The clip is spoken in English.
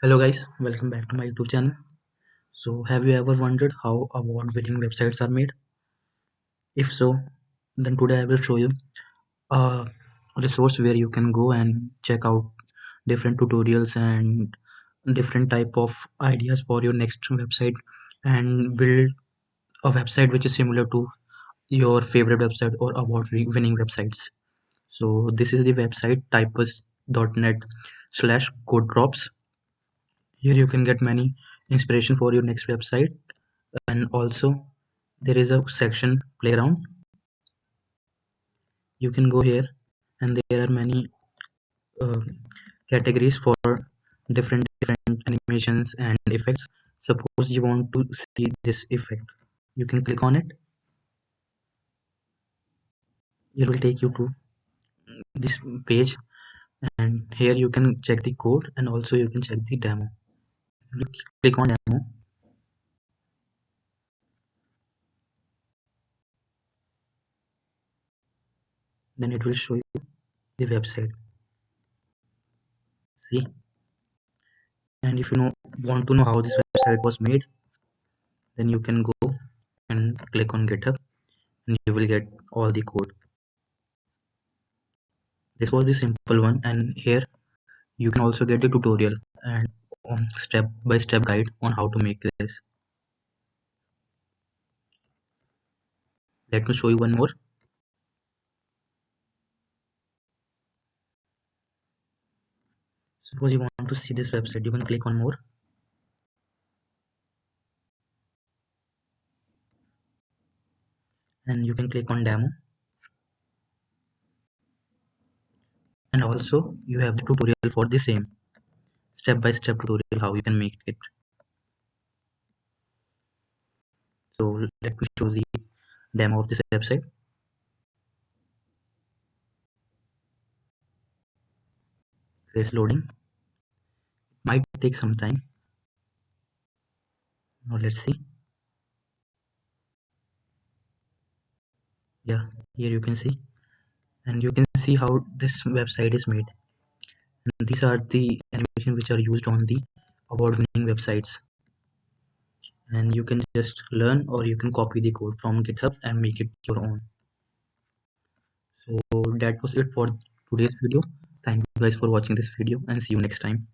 Hello guys, welcome back to my YouTube channel. So have you ever wondered how award-winning websites are made? If so, then today I will show you a resource where you can go and check out different tutorials and different type of ideas for your next website and build a website which is similar to your favorite website or award-winning websites. So this is the website typus.net/code drops. Here you can get many inspiration for your next website, and also there is a section playground. You can go here and there are many uh, categories for different animations and effects. Suppose you want to see this effect, you can click on it. It will take you to this page, and here you can check the code and also you can check the demo. You click on demo, then it will show you the website. See, and if you want to know how this website was made, then you can go and click on GitHub and you will get all the code. This was the simple one, and here you can also get the tutorial and step-by-step guide on how to make this. Let me show you one more. Suppose you want to see this website, you can click on more, and you can click on demo, and also you have the tutorial for the same step-by-step tutorial how you can make it. So let me show the demo of this website. It's loading, might take some time. Now let's see. Yeah, here you can see, and you can see how this website is made. And these are the animations which are used on the award-winning websites, and you can just learn or you can copy the code from GitHub and make it your own. So that was it for today's video. Thank you guys for watching this video and see you next time.